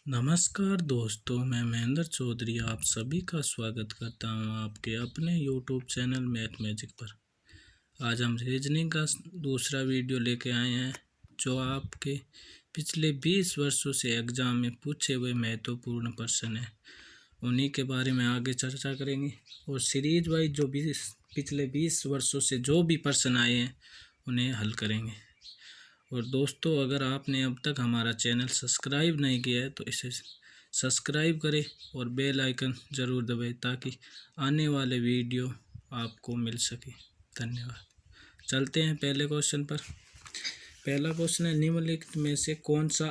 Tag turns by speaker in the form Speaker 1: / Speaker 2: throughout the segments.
Speaker 1: नमस्कार दोस्तों, मैं महेंद्र चौधरी आप सभी का स्वागत करता हूं आपके अपने यूट्यूब चैनल मैथ मैजिक पर। आज हम रीजनिंग का दूसरा वीडियो लेके आए हैं जो आपके पिछले 20 वर्षों से एग्ज़ाम में पूछे हुए महत्वपूर्ण प्रश्न हैं। उन्हीं के बारे में आगे चर्चा करेंगे और सीरीज वाइज जो पिछले 20 वर्षों से जो भी प्रश्न आए हैं उन्हें हल करेंगे। और दोस्तों, अगर आपने अब तक हमारा चैनल सब्सक्राइब नहीं किया है तो इसे सब्सक्राइब करें और बेल आइकन ज़रूर दबाएं ताकि आने वाले वीडियो आपको मिल सके। धन्यवाद। चलते हैं पहले क्वेश्चन पर। पहला क्वेश्चन है, निम्नलिखित में से कौन सा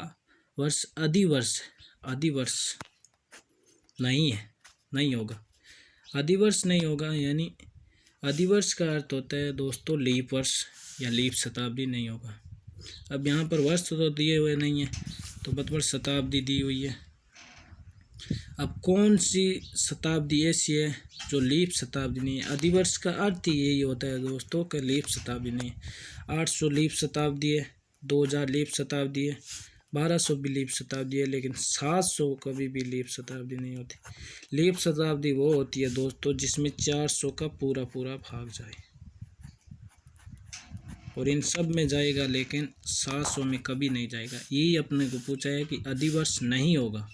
Speaker 1: वर्ष अधिवर्ष अधिवर्ष नहीं है, नहीं होगा। अधिवर्ष नहीं होगा यानी अधिवर्ष का अर्थ होता है दोस्तों लीप वर्ष या लीप शताब्दी नहीं होगा। अब यहाँ पर वर्ष तो दिए हुए नहीं है तो मतलब शताब्दी दी हुई है। अब कौन सी शताब्दी ऐसी है जो लीप शताब्दी नहीं है। अधिवर्ष का अर्थ ही यही होता है दोस्तों कि लीप शताब्दी नहीं है। 800 लीप शताब्दी है, 2000 लीप शताब्दी है, 1200 भी लीप शताब्दी है, लेकिन 700 कभी भी लीप शताब्दी नहीं होती। लीप शताब्दी वो होती है दोस्तों जिसमें 400 का पूरा पूरा भाग जाए और इन सब में जाएगा, लेकिन 700 में कभी नहीं जाएगा। यही अपने को पूछा है कि अधिवर्ष नहीं होगा।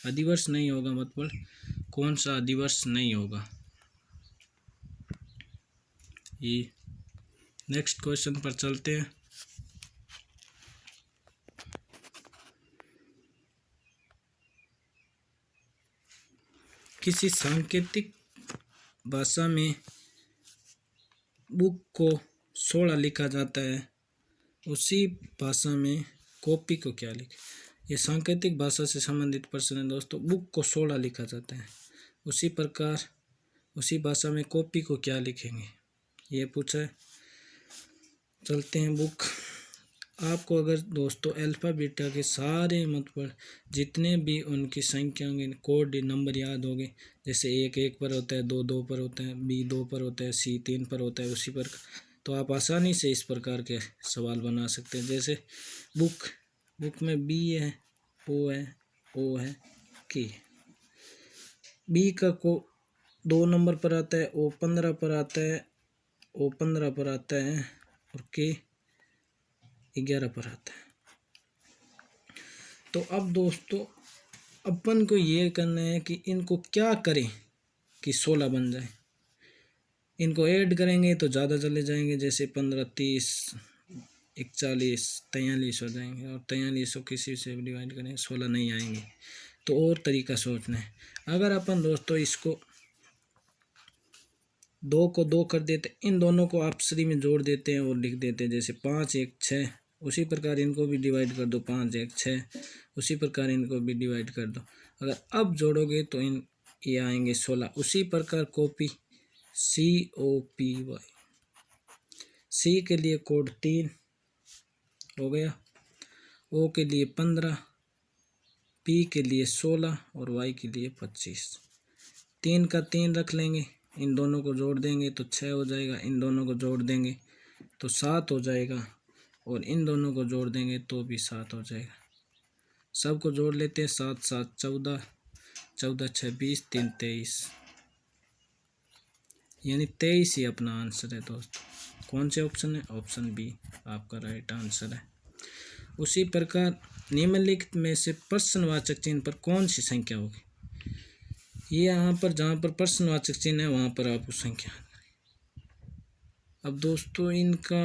Speaker 1: अधिवर्ष नहीं होगा मतलब कौन सा अधिवर्ष नहीं होगा। ये नेक्स्ट क्वेश्चन पर चलते हैं। किसी सांकेतिक भाषा में बुक को 16 लिखा जाता है, उसी भाषा में कॉपी को क्या लिखे। ये सांकेतिक भाषा से संबंधित प्रश्न है दोस्तों। बुक को 16 लिखा जाता है, उसी प्रकार उसी भाषा में कॉपी को क्या लिखेंगे, ये पूछा है। चलते हैं बुक। आपको अगर दोस्तों अल्फ़ा बीटा के सारे मतलब जितने भी उनकी संख्या होंगे, कोड नंबर याद होंगे, जैसे 1 1 पर होता है, 2 2 पर होता है, B 2 पर होता है, C 3 पर होता है, उसी पर तो आप आसानी से इस प्रकार के सवाल बना सकते हैं। जैसे बुक में B है, O है, O है, K। B का को 2 नंबर पर आता है, O 15 पर आता है, O 15 पर आता है और K 11 पर आता है। तो अब दोस्तों अपन को ये करना है कि इनको क्या करें कि 16 बन जाए। इनको ऐड करेंगे तो ज़्यादा चले जाएंगे, जैसे 15 30 41 43 हो जाएंगे, और 43 को किसी से डिवाइड करें 16 नहीं आएंगे। तो और तरीका सोचना है। अगर अपन दोस्तों इसको 2 को 2 कर देते, इन दोनों को आपसरी में जोड़ देते हैं और लिख देते हैं, जैसे 5 1 6। उसी प्रकार इनको भी डिवाइड कर दो, 5 1 6। उसी प्रकार इनको भी डिवाइड कर दो। अगर अब जोड़ोगे तो ये आएंगे 16। उसी प्रकार कॉपी COPY। C के लिए कोड 3 हो गया, O के लिए 15, P के लिए 16 और Y के लिए 25। 3 का 3 रख लेंगे, इन दोनों को जोड़ देंगे तो 6 हो जाएगा, इन दोनों को जोड़ देंगे तो 7 हो जाएगा, और इन दोनों को जोड़ देंगे तो भी 7 हो जाएगा। सबको जोड़ लेते हैं, 7 7 14, 14 6 20, 3 23, यानी 23 ही अपना आंसर है दोस्तों। कौन से ऑप्शन है? ऑप्शन बी आपका राइट आंसर है। उसी प्रकार निम्नलिखित में से प्रश्नवाचक चिन्ह पर कौन सी संख्या होगी। ये यहाँ पर जहाँ पर प्रश्नवाचक चिन्ह है वहाँ पर आपको संख्या। अब दोस्तों इनका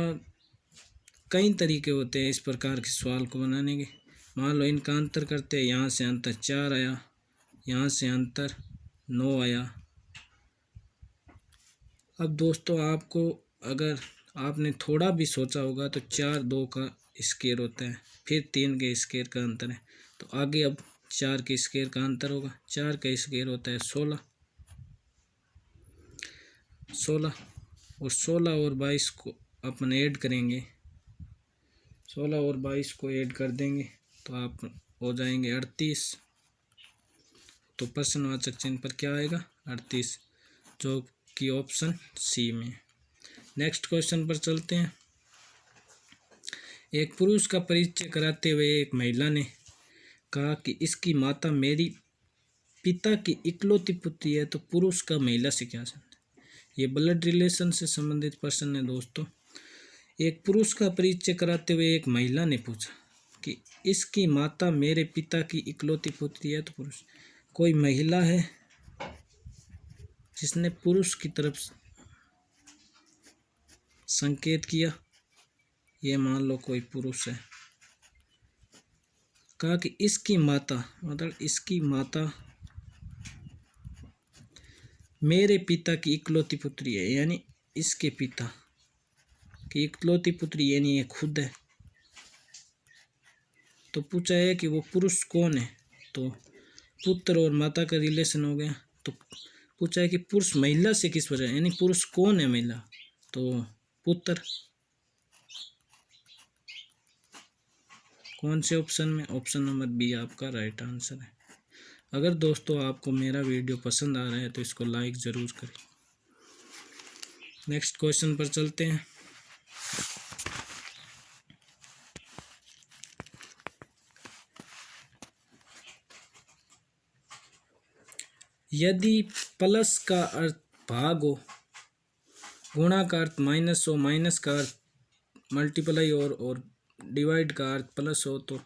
Speaker 1: कई तरीके होते हैं इस प्रकार के सवाल को बनाने के। मान लो इनका अंतर करते हैं, यहाँ से अंतर 4 आया, यहाँ से अंतर 9 आया। अब दोस्तों आपको अगर आपने थोड़ा भी सोचा होगा तो 4 2 का स्क्वायर होता है, फिर 3 के स्क्वायर का अंतर है, तो आगे अब 4 के स्क्वायर का अंतर होगा। 4 का स्क्वायर होता है 16 और 16 और 22 को अपन ऐड करेंगे। 16 और 22 को ऐड कर देंगे तो आप हो जाएंगे 38। तो प्रश्नवाचक चिन्ह पर क्या आएगा? 38, जो कि ऑप्शन सी में। नेक्स्ट क्वेश्चन पर चलते हैं। एक पुरुष का परिचय कराते हुए एक महिला ने कहा कि इसकी माता मेरी पिता की इकलौती पुत्री है, तो पुरुष का महिला से क्या संबंध है? ये ब्लड रिलेशन से संबंधित प्रश्न है दोस्तों। एक पुरुष का परिचय कराते हुए एक महिला ने पूछा कि इसकी माता मेरे पिता की इकलौती पुत्री है, तो पुरुष। कोई महिला है जिसने पुरुष की तरफ संकेत किया, ये मान लो कोई पुरुष है। कहा कि इसकी माता, मतलब इसकी माता मेरे पिता की इकलौती पुत्री है, यानी इसके पिता की इकलौती पुत्री, यानी ये खुद है। तो पूछा है कि वो पुरुष कौन है, तो पुत्र और माता का रिलेशन हो गया। तो पूछा है कि पुरुष महिला से किस वजह, यानी पुरुष कौन है महिला, तो पुत्र। कौन से ऑप्शन में? ऑप्शन नंबर बी आपका राइट आंसर है। अगर दोस्तों आपको मेरा वीडियो पसंद आ रहा है तो इसको लाइक ज़रूर करें। नेक्स्ट क्वेश्चन पर चलते हैं। यदि प्लस का अर्थ भाग हो, गुणा का अर्थ माइनस हो, माइनस का अर्थ मल्टीप्लाई और डिवाइड का अर्थ प्लस हो, तो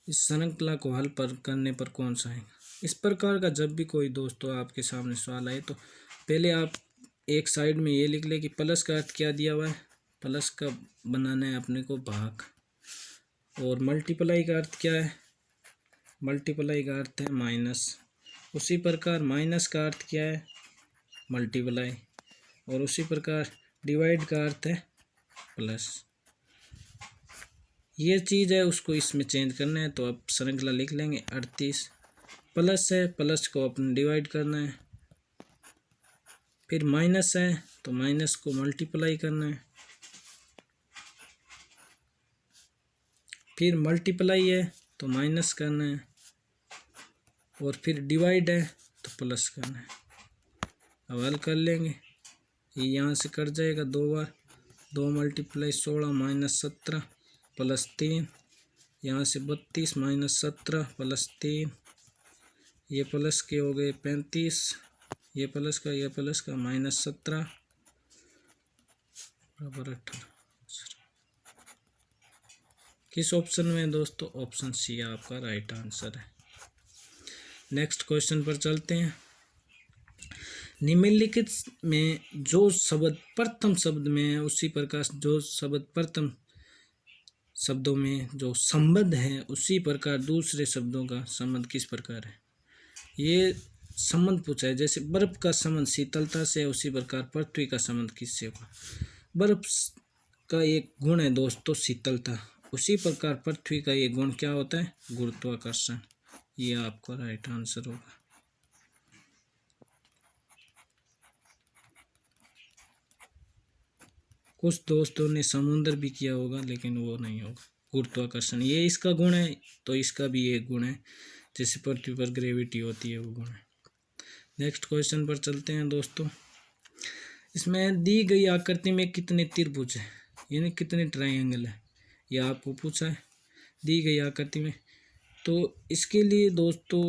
Speaker 1: इस श्रृंखला को हल पर करने पर कौन सा है? इस प्रकार का जब भी कोई दोस्तों आपके सामने सवाल आए तो पहले आप एक साइड में ये लिख ले कि प्लस का अर्थ क्या दिया हुआ है, प्लस का बनाना है अपने को भाग, और मल्टीप्लाई का अर्थ क्या है, मल्टीप्लाई का अर्थ है माइनस। उसी प्रकार माइनस का अर्थ क्या है, मल्टीप्लाई, और उसी प्रकार डिवाइड का अर्थ है प्लस। ये चीज़ है, उसको इसमें चेंज करना है, तो अब श्रृंखला लिख लेंगे 38। प्लस है, प्लस को अपन डिवाइड करना है, फिर माइनस है तो माइनस को मल्टीप्लाई करना है, फिर मल्टीप्लाई है तो माइनस करना है, और फिर डिवाइड है तो प्लस करना है। अब हल कर लेंगे, ये यहाँ से कट जाएगा 2 बार, 2 मल्टीप्लाई 16 माइनस 17 प्लस 3, यहाँ से 32 माइनस 17 प्लस 3, ये प्लस के हो गए 35, ये प्लस का माइनस 17 बराबर 18। किस ऑप्शन में दोस्तों? ऑप्शन सी आपका राइट आंसर है। नेक्स्ट क्वेश्चन पर चलते हैं। निम्नलिखित में जो शब्द प्रथम शब्द में है, उसी प्रकार जो शब्द प्रथम शब्दों में जो संबंध है, उसी प्रकार दूसरे शब्दों का संबंध किस प्रकार है? ये संबंध पूछा है। जैसे बर्फ का संबंध शीतलता से है, उसी प्रकार पृथ्वी का संबंध किससे होगा? बर्फ का एक गुण है दोस्तों शीतलता, उसी प्रकार पृथ्वी का ये गुण क्या होता है? गुरुत्वाकर्षण। ये आपका राइट आंसर होगा। कुछ दोस्तों ने समुद्र भी किया होगा, लेकिन वो नहीं होगा। गुरुत्वाकर्षण ये इसका गुण है, तो इसका भी एक गुण है, जैसे पृथ्वी पर ग्रेविटी होती है, वो गुण है। नेक्स्ट क्वेश्चन पर चलते हैं दोस्तों। इसमें दी गई आकृति में कितने त्रिभुज है, यानी कितने ट्रायंगल है, ये आपको पूछा है दी गई आकृति में। तो इसके लिए दोस्तों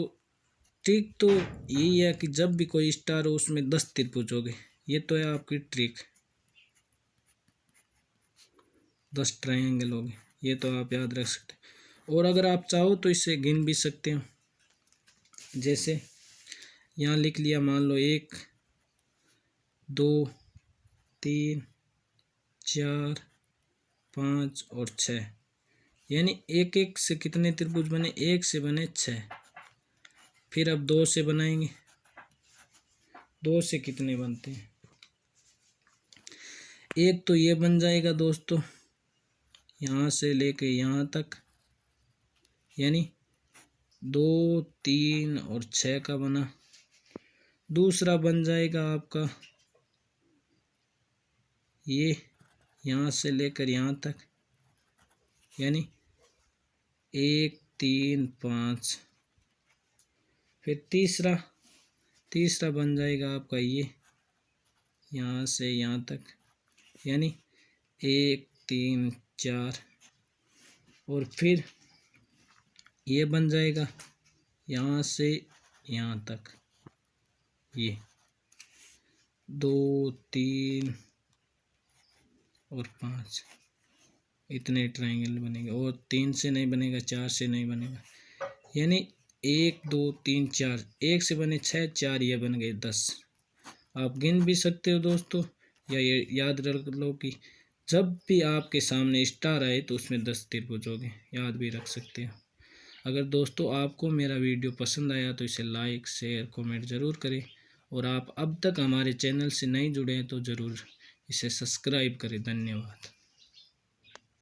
Speaker 1: ट्रिक तो यही है कि जब भी कोई स्टार हो उसमें 10 त्रिभुज हो गए, ये तो है आपकी ट्रिक। 10 ट्रायंगल हो गए, ये तो आप याद रख सकते हैं। और अगर आप चाहो तो इसे गिन भी सकते हो। जैसे यहाँ लिख लिया, मान लो 1 2 3 4 5 और 6, यानी एक एक से कितने त्रिभुज बने? 1 से बने 6। फिर अब 2 से बनाएंगे, 2 से कितने बनते हैं? एक तो ये बन जाएगा दोस्तों यहाँ से लेके यहाँ तक, यानी 2 3 और 6 का बना। दूसरा बन जाएगा आपका ये यहाँ से लेकर यहाँ तक, यानी 1 3 5। फिर तीसरा बन जाएगा आपका ये यहाँ से यहाँ तक, यानी 1 3 4। और फिर ये बन जाएगा यहाँ से यहाँ तक, ये 2 3 और 5 इतने ट्रायंगल बनेंगे। और 3 से नहीं बनेगा, 4 से नहीं बनेगा, यानी 1 2 3 4, 1 से बने 6, 4 ये बन गए 10। आप गिन भी सकते हो दोस्तों, या ये याद रख लो कि जब भी आपके सामने स्टार आए तो उसमें 10 त्रिभुज होंगे, याद भी रख सकते हो। अगर दोस्तों आपको मेरा वीडियो पसंद आया तो इसे लाइक शेयर कमेंट ज़रूर करें, और आप अब तक हमारे चैनल से नहीं जुड़े हैं तो ज़रूर इसे सब्सक्राइब करें। धन्यवाद।